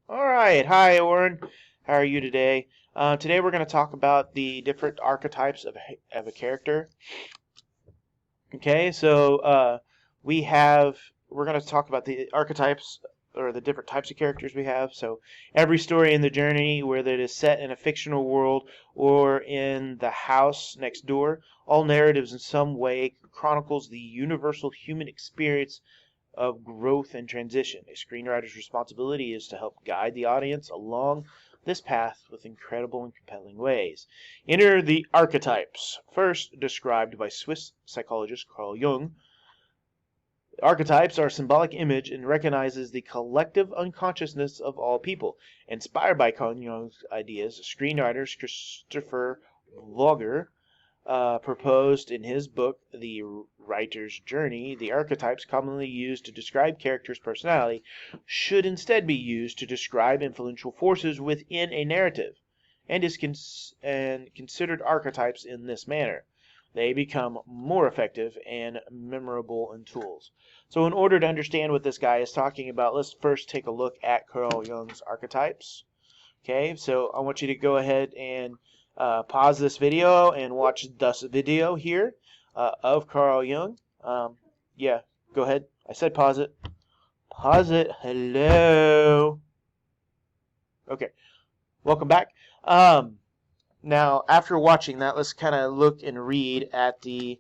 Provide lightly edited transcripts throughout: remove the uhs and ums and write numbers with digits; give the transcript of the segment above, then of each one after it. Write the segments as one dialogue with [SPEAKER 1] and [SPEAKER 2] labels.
[SPEAKER 1] All right. Hi, Oren. How are you today? Today we're going to talk about the different archetypes of a character. Okay, so we're going to talk about the archetypes or the different types of characters we have. So every story in the journey, whether it is set in a fictional world or in the house next door, all narratives in some way chronicles the universal human experience of growth and transition. A screenwriter's responsibility is to help guide the audience along this path with incredible and compelling ways. Enter the archetypes, first described by Swiss psychologist Carl Jung. Archetypes are a symbolic image and recognizes the collective unconsciousness of all people. Inspired by Carl Jung's ideas, screenwriter Christopher Vogler proposed in his book, The Writer's Journey, the archetypes commonly used to describe characters' personality should instead be used to describe influential forces within a narrative, and is considered archetypes in this manner. They become more effective and memorable in tools. So in order to understand what this guy is talking about, let's first take a look at Carl Jung's archetypes. Okay, so I want you to go ahead and pause this video and watch this video here of Carl Jung. Yeah, go ahead. I said pause it. Pause it. Hello. Okay, welcome back. Now, after watching that, let's kind of look and read at the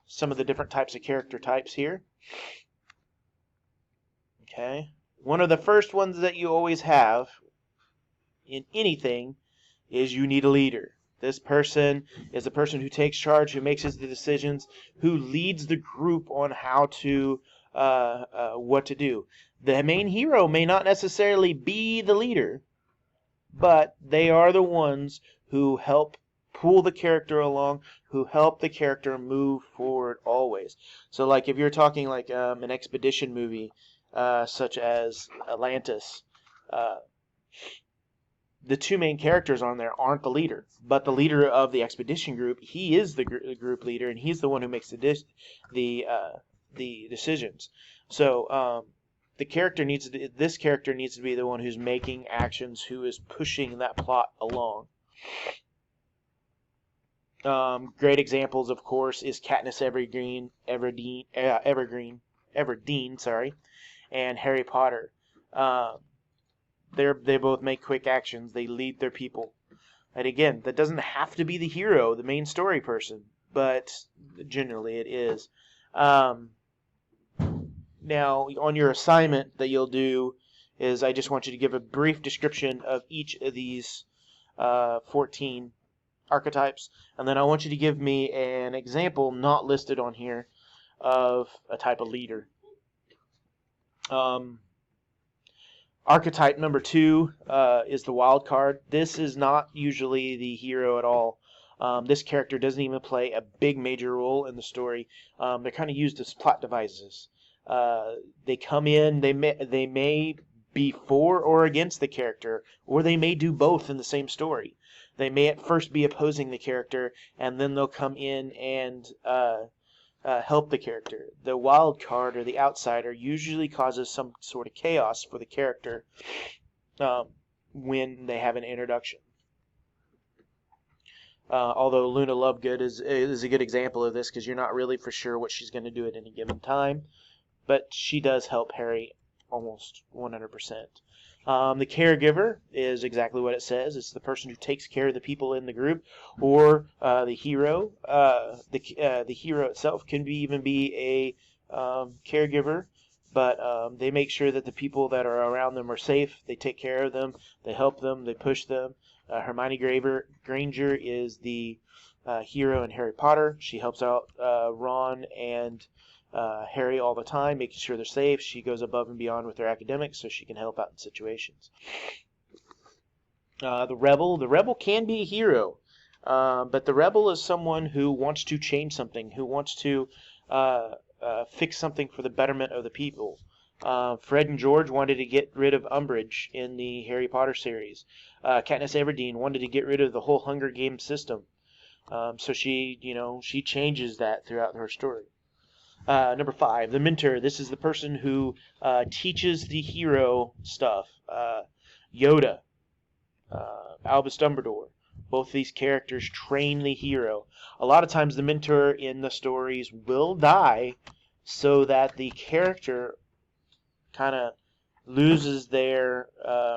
[SPEAKER 1] some of the different types of character types here. Okay, one of the first ones that you always have in anything is you need a leader. This person is the person who takes charge, who makes the decisions, who leads the group on how to what to do. The main hero may not necessarily be the leader, but they are the ones who help pull the character along, who help the character move forward always. So, like if you're talking like an expedition movie, such as Atlantis. The two main characters on there aren't the leader, but the leader of the expedition group, he is the group leader, and he's the one who makes the decisions. So this character needs to be the one who's making actions, who is pushing that plot along. Great examples, of course, is Katniss Everdeen, and Harry Potter. They both make quick actions. They lead their people. And again, that doesn't have to be the hero, the main story person, but generally it is. Now, on your assignment that you'll do is I just want you to give a brief description of each of these 14 archetypes, and then I want you to give me an example not listed on here of a type of leader. Archetype number 2 is the wild card. This is not usually the hero at all. This character doesn't even play a big major role in the story. They're kind of used as plot devices. They come in, they may be for or against the character, or they may do both in the same story. They may at first be opposing the character, and then they'll come in and help the character. The wild card or the outsider usually causes some sort of chaos for the character when they have an introduction. Although Luna Lovegood is a good example of this, because you're not really for sure what she's going to do at any given time, but she does help Harry almost 100%. The caregiver is exactly what it says. It's the person who takes care of the people in the group, or the hero. The hero itself can even be a caregiver, but they make sure that the people that are around them are safe. They take care of them. They help them. They push them. Hermione Granger is the hero in Harry Potter. She helps out Ron and Harry all the time, making sure they're safe. She goes above and beyond with their academics so she can help out in situations. The rebel can be a hero, but the rebel is someone who wants to change something, who wants to fix something for the betterment of the people. Fred and George wanted to get rid of Umbridge in the Harry Potter series. Katniss Everdeen wanted to get rid of the whole Hunger Games system. So she changes that throughout her story. Number 5, the mentor. This is the person who teaches the hero stuff. Yoda, Albus Dumbledore. Both these characters train the hero. A lot of times the mentor in the stories will die so that the character kind of loses their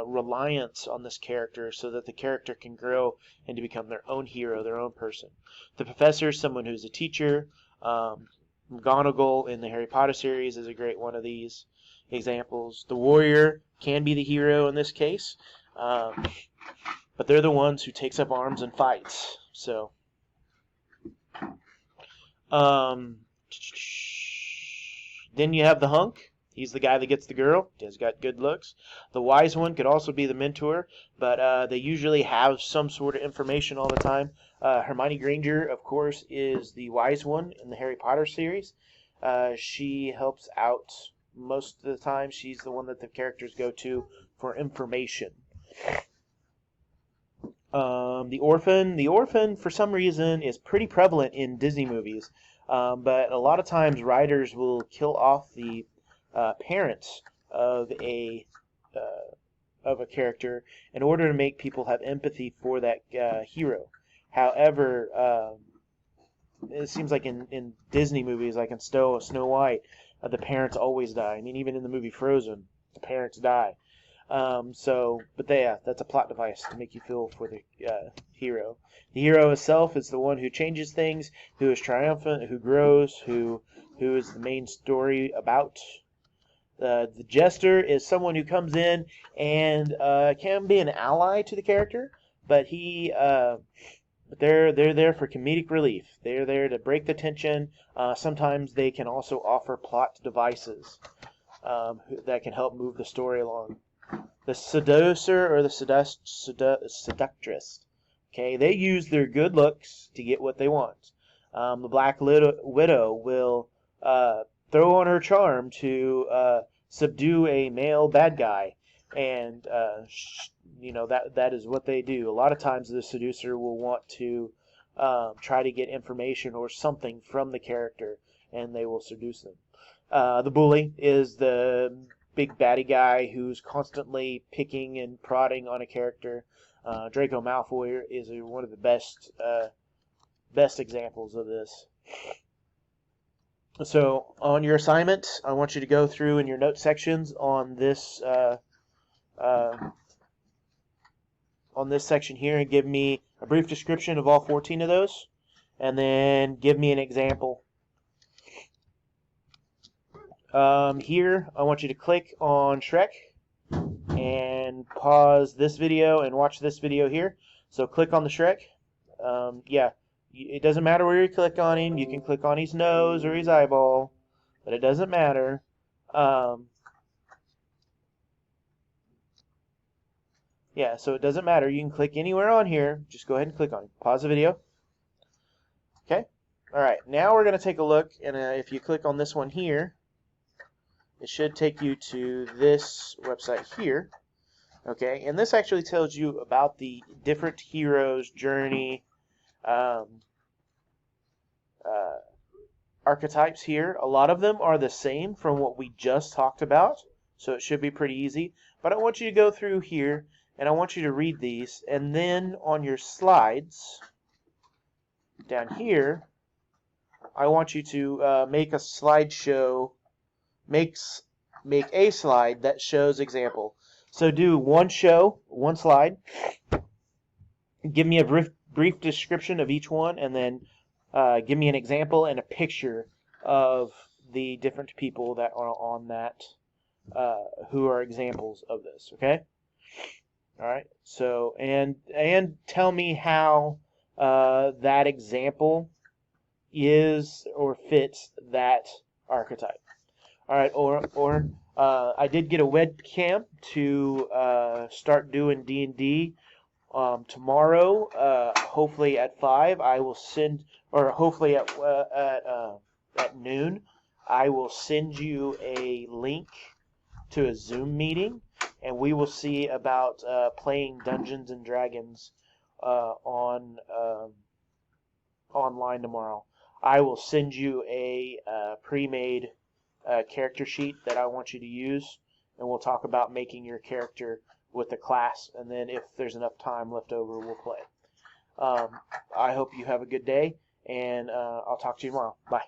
[SPEAKER 1] reliance on this character so that the character can grow and to become their own hero, their own person. The professor is someone who's a teacher. McGonagall in the Harry Potter series is a great one of these examples. The warrior can be the hero in this case, but they're the ones who takes up arms and fights. So, then you have the hunk. He's the guy that gets the girl. He's got good looks. The wise one could also be the mentor, but they usually have some sort of information all the time. Hermione Granger, of course, is the wise one in the Harry Potter series. She helps out most of the time. She's the one that the characters go to for information. The orphan, for some reason, is pretty prevalent in Disney movies. But a lot of times writers will kill off the parents of a character in order to make people have empathy for that hero. However, it seems like in Disney movies, like in Snow White, the parents always die. I mean, even in the movie Frozen, the parents die. But that's a plot device to make you feel for the hero. The hero himself is the one who changes things, who is triumphant, who grows, who is the main story about. The jester is someone who comes in and can be an ally to the character, but they're there for comedic relief. They're there to break the tension. Sometimes they can also offer plot devices that can help move the story along. The seducer or the seductress. Okay, they use their good looks to get what they want. The Black Widow will throw on her charm to subdue a male bad guy, and that is what they do. A lot of times the seducer will want to try to get information or something from the character, and they will seduce them. The bully is the big baddie guy who's constantly picking and prodding on a character. Draco Malfoy is one of the best examples of this. So on your assignment, I want you to go through in your note sections on this section here and give me a brief description of all 14 of those, and then give me an example. Here, I want you to click on Shrek and pause this video and watch this video here. So click on the Shrek. It doesn't matter where you click on him. You can click on his nose or his eyeball, but it doesn't matter. So it doesn't matter. You can click anywhere on here. Just go ahead and click on it. Pause the video. Okay. All right. Now we're going to take a look, and if you click on this one here, it should take you to this website here. Okay, and this actually tells you about the different heroes' journey archetypes here. A lot of them are the same from what we just talked about, so it should be pretty easy. But I want you to go through here, and I want you to read these, and then on your slides down here, I want you to make a slideshow. Make a slide that shows example. So do one slide. Give me a brief description of each one, and then give me an example and a picture of the different people that are on that, who are examples of this. Okay. All right. So and tell me how that example is or fits that archetype. All right, or I did get a webcam to start doing D&D tomorrow. Hopefully at 5, I will send, or hopefully at noon, I will send you a link to a Zoom meeting, and we will see about playing Dungeons and Dragons online tomorrow. I will send you a pre-made character sheet that I want you to use, and we'll talk about making your character with the class, and then if there's enough time left over, we'll play. I hope you have a good day, and I'll talk to you tomorrow. Bye.